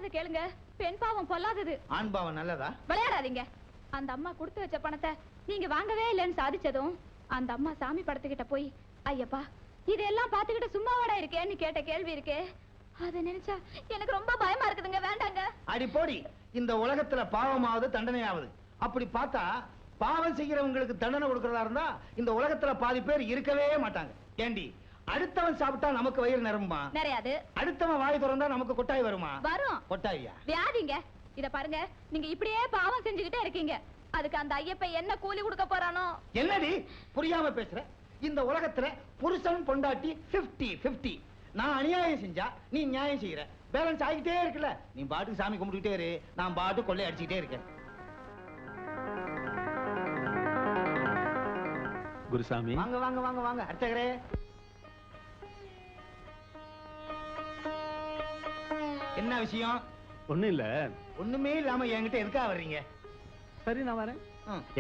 சொல்றத கேளுங்க. பெண் பாவம் பொல்லாதது, ஆண் பாவம் நல்லதா? விளையாடாதீங்க. அந்த அம்மா கொடுத்து வச்ச பணத்தை நீங்க வாங்கவே இல்லைன்னு சாதிச்சதும் அந்த அம்மா சாமி படத்துக்கிட்ட போய், ஐயப்பா இதெல்லாம் பாத்துக்கிட்டு சும்மாவாடா இருக்கேன்னு கேட்ட கேள்வி இருக்கே, அதை நினைச்சா எனக்கு ரொம்ப பயமா இருக்குதுங்க. வேண்டாங்க. அடி போடி. இந்த உலகத்துல பாவமாவது தண்டனையாவது. அப்படி பார்த்தா பாவம் செய்யறவங்களுக்கு தண்டனை கொடுக்கறதா இருந்தா இந்த உலகத்துல பாதி பேர் இருக்கவே மாட்டாங்க. ஏண்டி, அடுத்தவன் சாப்பிட்டா நமக்கு வயிறு நிரம்புமா? நிறையாது. அடுத்தவன் வாய் திறந்தா நமக்கு கொட்டாய் வருமா? வரும். கொட்டாயா? வியாதிங்க. இத பாருங்க, நீங்க இப்படியே பாவம் செஞ்சுக்கிட்டே இருக்கீங்க. அதுக்கு அந்த ஐயப்ப என்ன கூலி கொடுக்க போறானோ? என்னடி புரியாம பேசுற? இந்த உலகத்துல புருஷன் பொண்டாட்டி 50-50. நான் அநியாயம் செஞ்சா நீ நியாயம் செய்யற. பேலன்ஸ் ஆகிட்டே இருக்குல்ல. நீ பாட்டுக்கு சாமி கும்பிட்டுட்டே இரு, நான் பாட்டு கொள்ளை அடிச்சுக்கிட்டே இருக்கேன். குருசாமி, வாங்க வாங்க வாங்க வாங்க. அர்ச்சகரே, என்ன விஷயம்? ஒண்ணும் இல்ல. ஒண்ணுமே இல்லாம என்கிட்ட எதுக்கா வர்றீங்க? சரி, நான் வரேன்.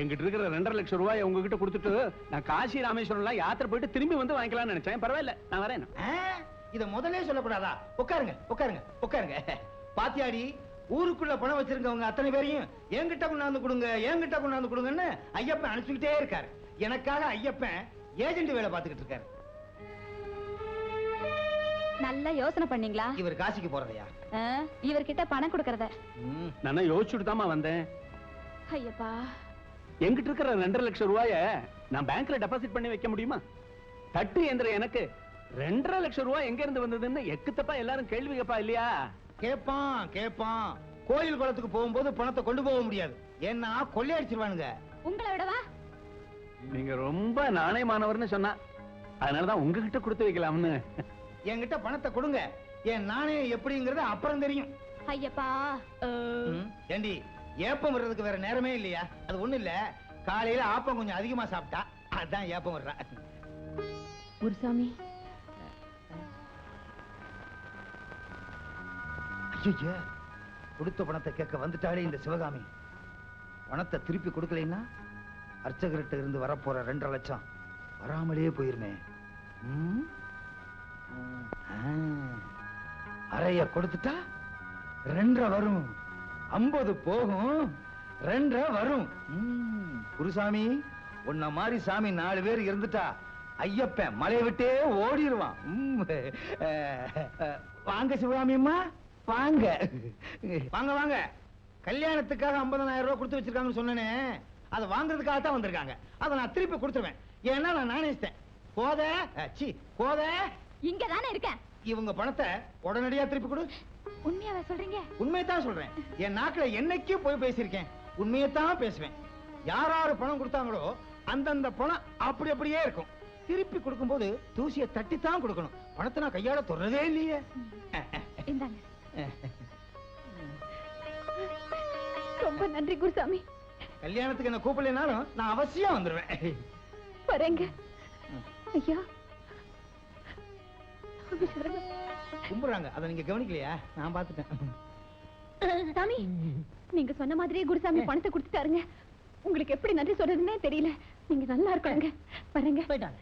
என்கிட்ட இருக்கிற 2.5 லட்சம் ரூபாய் உங்ககிட்ட கொடுத்துட்டு நான் காசி ராமேஸ்வரம் யாத்திரை போயிட்டு திரும்பி வந்து வாங்கிக்கலாம்னு நினைச்சேன். பரவாயில்ல, நான் வரேன். இத முதல்ல சொல்லக்கூடாதா? உட்காருங்க உட்காருங்க உட்காருங்க. பாத்தியாடி, ஊருக்குள்ள பணம் வச்சிருக்கவங்க அத்தனை பேரையும் என்கிட்ட கொண்டாந்து கொடுங்க, என்கிட்ட கொண்டாந்து கொடுங்கன்னு ஐயப்பன் அனுப்பிச்சுக்கிட்டே இருக்காரு. எனக்காக ஐயப்பன் ஏஜென்ட் வேலை பார்த்துக்கிட்டு இருக்காரு. நல்ல யோசனை பண்ணீங்களா? இவர் காசிக்கு போறதையா? இவர்கிட்ட பணம் கொடுக்கறத நான் யோசிச்சுட்டு தாமா வந்தேன். ஐயப்பா, என்கிட்ட இருக்கிற 2.5 லட்சம் ரூபாய நான் பேங்க்ல டெபாசிட் பண்ணி வைக்க முடியுமா? தட்டு எந்திர எனக்கு 2.5 லட்சம் ரூபாய் எங்க இருந்து வந்ததுன்னு எக்குத்தப்பா எல்லாரும் கேள்வி கேப்பா இல்லையா? கேப்பான் கேப்பான். கோயில் குளத்துக்கு போகும்போது பணத்தை கொண்டு போக முடியாது, ஏன்னா கொள்ளையடிச்சிருவானுங்க. உங்களை விடவா? நீங்க ரொம்ப நாணயமானவர்னு சொன்னா, அதனாலதான் உங்ககிட்ட கொடுத்து வைக்கலாம்னு. என்கிட்ட பணத்தை கொடுங்க, என் நாணயம் எப்படிங்கறது அப்புறம் தெரியும். ஐயப்பா, ஏண்டி, ஏப்பம் வர்றதுக்கு வேற நேரமே இல்லையா? அது ஒண்ணு இல்ல, காலையில ஆப்பம் கொஞ்சம் அதிகமா சாப்பிட்டா அதான் ஏப்பம் வர்றா. குருசாமி, ஐயோ, கொடுத்த பணத்தை கேட்க வந்துட்டாலே இந்த சிவகாமி. பணத்தை திருப்பி கொடுக்கலைன்னா அர்ச்சகர்கிட்ட இருந்து வரப்போற 2.5 லட்சம் வராமலே போயிருமே. அறைய கொடுத்துட்டா 2.5 வரும், 50 போகும், 2.5 வரும். குருசாமி, உன்ன மாதிரி சாமி 4 பேர் இருந்துட்டா ஐயப்பன் மலையை விட்டே ஓடிடுவான். வாங்க சிவகாமி அம்மா, வாங்க வாங்க வாங்க. கல்யாணத்துக்காக 50,000 ரூபாய் கொடுத்து வச்சிருக்காங்கன்னு சொன்னேனே, அதை வாங்குறதுக்காக தான் வந்திருக்காங்க. அதை நான் திருப்பி கொடுத்துருவேன், ஏன்னா நான் நினைச்சேன். கோத இங்கதானே இருக்கேன். இவங்க பணத்தை உடனடியா திருப்பி கொடு. உண்மையாவே சொல்றீங்க? உண்மையத்தான் சொல்றேன். என் நாக்குல என்னைக்கும் போய் பேசியிருக்கேன், உண்மையத்தான் பேசுவேன். யாராரு பணம் கொடுத்தாங்களோ அந்தந்த பணம் அப்படி அப்படியே இருக்கும். திருப்பி கொடுக்கும்போது தூசியை தட்டித்தான் கொடுக்கணும். பணத்தை நான் கையால தொடரதே இல்லையே. ரொம்ப நன்றி குருசாமி. கல்யாணத்துக்கு என்ன கூப்பிடலைனாலும் நான் அவசியம் வந்துருவேன். வரேங்க ஐயா. கும்பிடுறாங்க, அதை நீங்க கவனிக்கலையா? நான் பார்த்துட்டேன். சாமி, நீங்க சொன்ன மாதிரியே குருசாமி பணத்தை கொடுத்துட்டாருங்க. உங்களுக்கு எப்படி நன்றி சொல்றதுன்னே தெரியல. நீங்க நல்லா இருக்காங்க. வரேங்க. போயிட்டாங்க.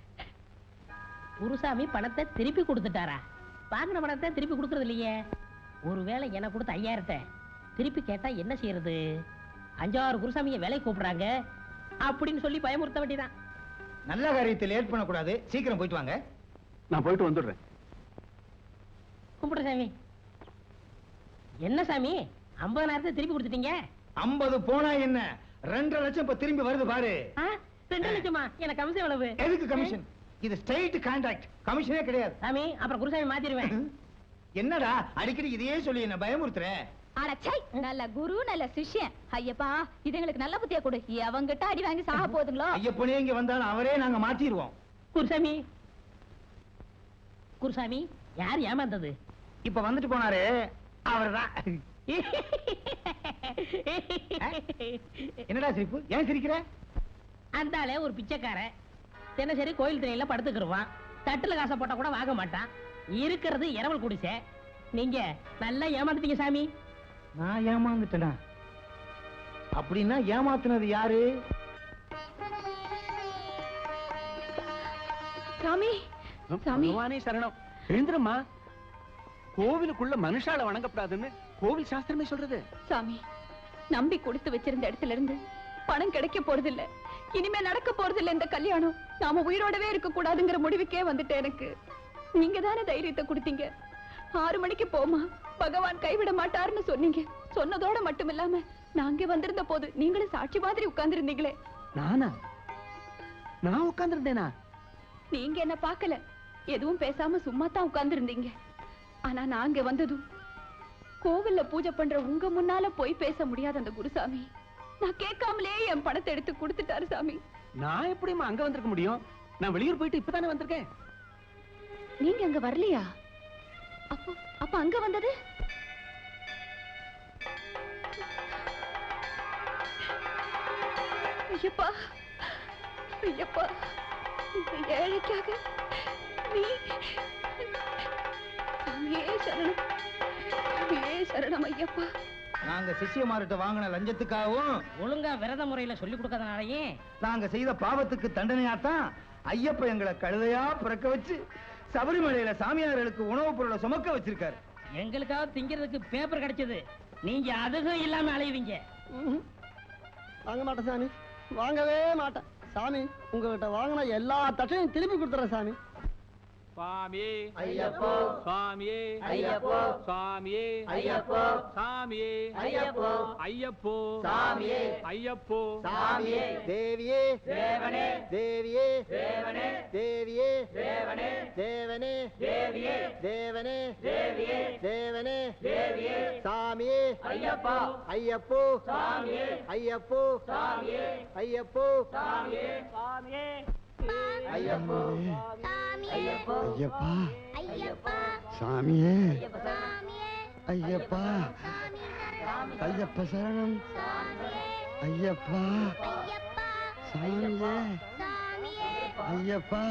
குருசாமி பணத்தை திருப்பி கொடுத்துட்டாரா? வாங்கின பணத்தை திருப்பி கொடுக்கறது இல்லையே. ஒருவேளை எனக்கு கொடுத்த 5000 திருப்பி கேட்டா என்ன செய்யறது? 5-6 குருசாமியை வேலை கூப்பிடுறாங்க அப்படின்னு சொல்லி பயமுறுத்த வேண்டியதான். நல்ல காரியத்தை லேட் பண்ணக்கூடாது, சீக்கிரம் போயிட்டு வாங்க. நான் போயிட்டு வந்துடுறேன். கும்பிடுற சாமி. என்ன சாமி, 50,000 திருப்பி கொடுத்துட்டீங்க? 50 போனா என்ன, 2.5 லட்சம் இப்ப திரும்பி வருது பாரு. 2 லட்சமா? எனக்கு கமிஷன் எவ்வளவு? எதுக்கு கமிஷன்? இது ஸ்ட்ரைட் கான்ட்ராக்ட், கமிஷனே கிடையாது. சாமி, அப்புறம் குருசாமி மாத்திடுவேன். என்னடா அடிக்கடி இதையே சொல்லி என்ன பயமுறுத்துற? அடச்சை, நல்ல குரு நல்ல சிஷ்யன். ஐயப்பா, இதுங்களுக்கு நல்ல புத்திய கொடு. அவங்கிட்ட அடி வாங்கி சாக போதுங்களோ? ஐயப்பனே இங்க வந்தாலும் அவரே நாங்க மாத்திடுவோம். குருசாமி, குருசாமி யார் ஏமாந்தது? இப்ப வந்துட்டு போனாரு அவர்தான். என்னடா சிரிப்பு? ஏன் சிரிக்கிற? அந்தாலே ஒரு பிச்சைக்காரன் தினசரி கோயில் திரையில படுத்துக்கிடுவான். தட்டுல காசை போட்டா கூட வாங்க மாட்டான். இருக்கிறது இரவல் குடிசை. நீங்க நல்லா ஏமாந்துட்டீங்க சாமி. நான் ஏமாந்துட்டேனா? அப்படின்னா ஏமாத்துனது யாரு? சாமி, சாமி சரணம். எழுந்துருமா. கோவிலுக்குள்ள மனுஷால வணங்கப்படாதுன்னு கோவில் சாஸ்திரமே சொல்றது. சாமி, நம்பி கொடுத்து வச்சிருந்த இடத்துல இருந்து பணம் கிடைக்க போறதில்ல, இனிமே நடக்க போறதில்ல இந்த கல்யாணம். நாம உயிரோடவே இருக்க கூடாதுங்கிற முடிவுக்கே வந்துட்டேன். எனக்கு நீங்க தானே தைரியத்தை கொடுத்தீங்க. 6 மணிக்கு போமா, பகவான் கைவிட மாட்டாருன்னு சொன்னீங்க. சொன்னதோட மட்டும் இல்லாம நான் அங்கே வந்திருந்த போது நீங்களும் சாட்சி மாதிரி உட்கார்ந்து இருந்தீங்களே. நான் உட்கார்ந்துருந்தேனா? நீங்க என்ன பார்க்கல, எதுவும் பேசாம சும்மா தான் உட்கார்ந்து இருந்தீங்க. ஆனா நான் அங்க வந்ததும் கோவில்ல பூஜை பண்ற உங்க முன்னால போய் பேச முடியாத அந்த குருசாமி நான் கேட்காமலே என் பணத்தை எடுத்து கொடுத்துட்டாரு சாமி. நான் எப்படிமா அங்க வந்திருக்க முடியும்? நான் வெளியூர் போயிட்டு இப்பதானே வந்திருக்கேன். நீங்க அங்க வரலையா? அப்ப அங்க வந்தது? ஐயப்பா, ஐயப்பா, இந்த ஏழைக்காக நீ சாமியே சரணம், சாமியே சரணம் ஐயப்பா. நாங்க சிஷ்யமார்கிட்ட வாங்கின லஞ்சத்துக்காகவும் ஒழுங்கா விரத முறையில சொல்லி கொடுக்கறதுனாலயே நாங்க செய்த பாவத்துக்கு தண்டனையாத்தான் ஐயப்ப எங்களை கழுதையா பிறக்க வச்சு சபரிமலையில சாமியார்களுக்கு உணவுப் பொருளை சுமக்க வச்சிருக்காரு. எங்களுக்காக திங்கிறதுக்கு பேப்பர் கிடைச்சது, நீங்க அதுவும் இல்லாம அலைவீங்க. வாங்க மாட்டேன் சாமி, வாங்கவே மாட்டேன் சாமி. உங்ககிட்ட வாங்கின எல்லா தட்டையும் திருப்பி கொடுத்துறேன் சாமி. சுவாமியே ஐயப்போ, சுவாமியே ஐயப்போ, சுவாமியே ஐயப்போ, சாமியே ஐயப்போ, ஐயப்போ சாமியே, ஐயப்போ சாமியே, தேவியே தேவனே, தேவியே தேவனே, தேவியே தேவனே, தேவனே தேவியே, தேவனே தேவியே, தேவனே தேவியே, சாமியே ஐயப்பா, ஐயப்போ சாமியே, ஐயப்போ சாமியே, ஐயப்போ சாமியே, சாமியே ஐயப்போ, ஐயப்போ, ஐயப்பா, ஐயப்பா, சாமியே, ஐயப்பா, ஐயப்ப சரணம், ஐயப்பா, சாமியே, ஐயப்பா,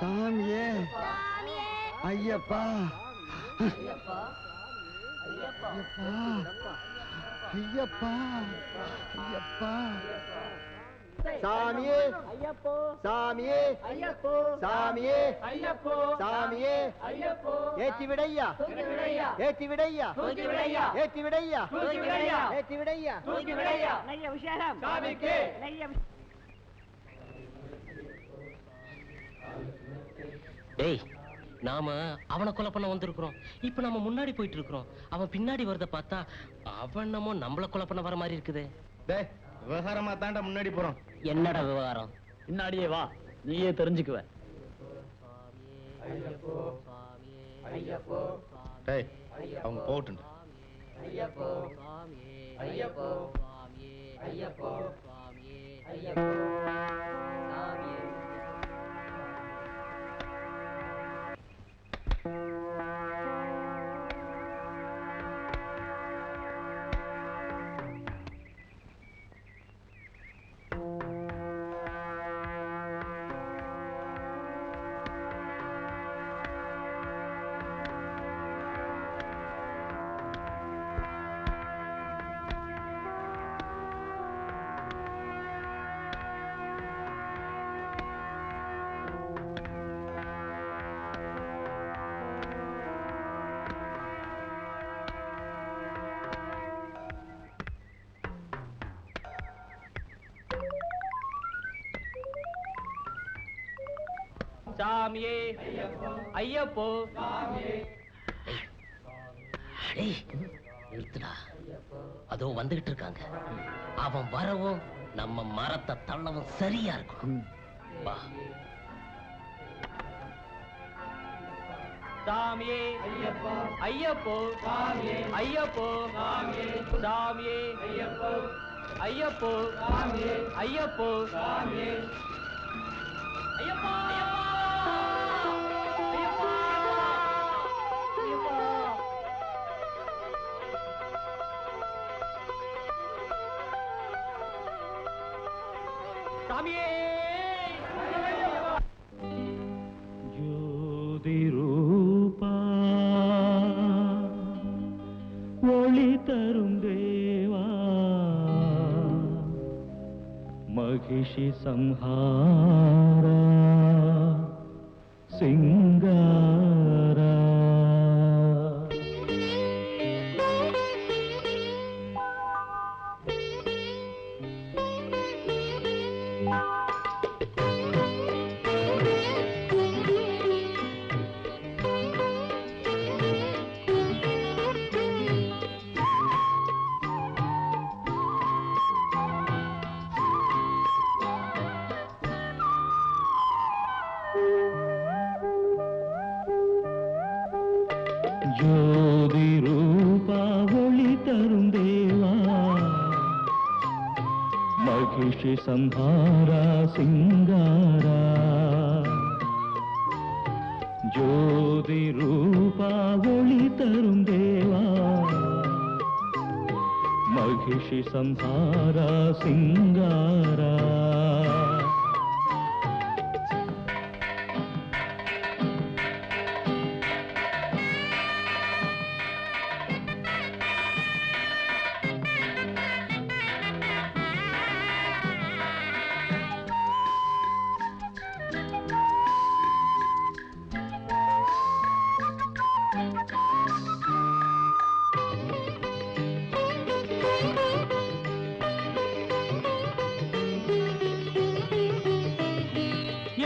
சாமியே, ஐயப்பா, ஐயப்பா, ஐயப்பா, சாமியே ஐயப்போ, சாமியே ஐயப்போ, சாமியே ஐயப்போ, சாமியே ஐயப்போ, ஏத்தி விடையா, ஏத்தி விடையா, ஏத்தி விடையா, ஏத்தி விடையா, நைய விஷயம் சாமிக்கு நைய. டேய், நாம அவனை கொலை பண்ண வந்திருக்கிறோம். இப்ப நம்ம முன்னாடி போயிட்டு இருக்கிறோம். அவன் பின்னாடி வரத பார்த்தா அவன் நம்மள கொலை பண்ண வர மாதிரி இருக்குது. டேய், விவகாரமா தாண்டா முன்னாடி போறோம். என்னடா விவகாரம்? பின்னாடியே வா, நீயே தெரிஞ்சுக்குவ. டேய், அவங்க போகட்டும். சாமியே ஐயப்போ, நிறுத்துடா, அதோ வந்துகிட்டு இருக்காங்க. அவன் வரவும் நம்ம மரத்தை தள்ளவும் சரியா இருக்கும். வா. சாமியே ஐயப்போ, ஐயப்போ சாமியே, ஐயப்போ சாமியே, சாமியே ஐயப்போ, ஐயப்போ சாமியே, ஐயப்போ சாமியே, ஐயப்பா, ஐயப்பா, ஐயப்பா. சாமியே ஜோதி ரூபா, ஒளி தரும் தேவா, மகிஷி சம்ஹாரா, சிங்காரா, महिषि संहारा सिंगारा ज्योति रूपा ओळि तरुं देवा महिषि संहारा सिंगारा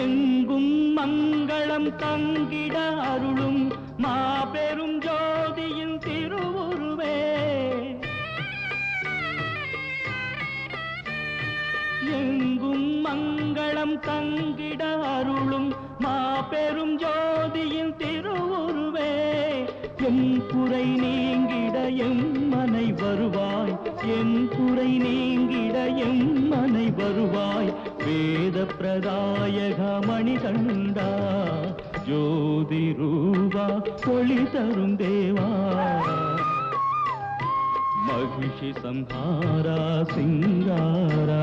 எங்கும் மங்களம் தங்கிட அருளும் மாபெரும் ஜோதியின் திருவுருவே எங்கும் மங்களம் தங்கிட அருளும் மாபெரும் ஜோதியின் திருவுருவே என் குறை நீங்கிட எம் மனை வருவாய் என் குறை நீங்கிட எம் மனை வருவாய் வேத பிரதாயக மணிகண்டா ஜோதி ரூபா ஒளி தரும் தேவா महिषि संहारा सिंगारा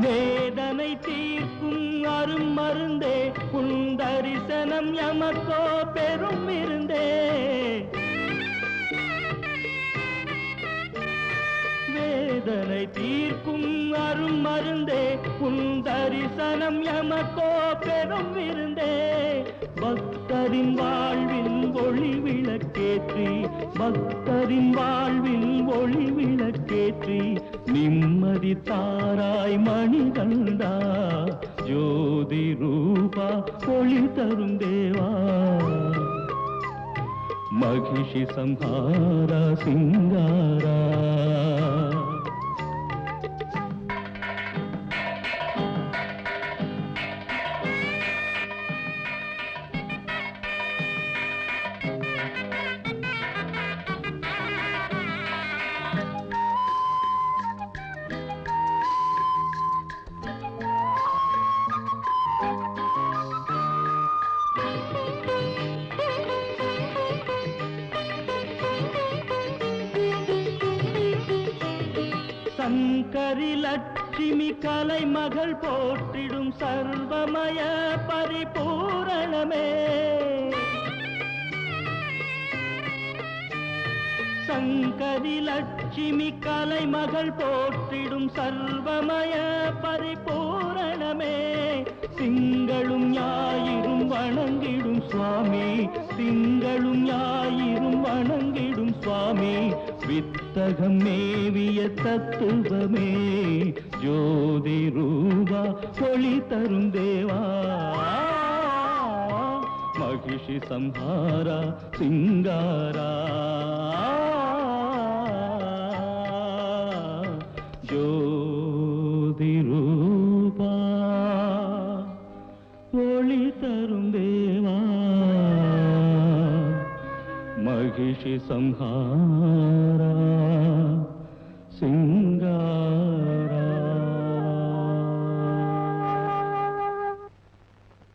வேதனை தீர்க்கும் அரும் மருந்தே உன் தரிசனம் எமக்கோ பெரும் விருந்தே வேதனை தீர்க்கும் அரும் மருந்தே உன் தரிசனம் எமக்கோ பெரும் விருந்தே பக்தரின் வாழ்வில் ஒளி விளக்கேற்றி பக்தரின் வாழ்வில் ஒளி விளக்கேற்றி நிம்மதி தாராய் மணிகண்டா ஜோதி ரூபா ஒளி தரும் தேவா महिषि संहारा सिंगारा சங்கரி லட்சுமி கலை மகள் போற்றிடும் சர்வமய பரிபூரணமே சங்கரி லட்சுமி கலை மகள் போற்றிடும் சர்வமய பரிபூரணமே திங்களும் ஞாயிறும் வணங்கிடும் சுவாமி திங்களும் ஞாயிறும் வணங்கிடும் சுவாமி வித்தகம் மேவிய தத்துவமே ஜோதி ரூபா ஒளி தரும் தேவா महिषि संहारा सिंगारा ज्योति रूपा ओळि तरुं देवा महिषि संहारा सिंगारा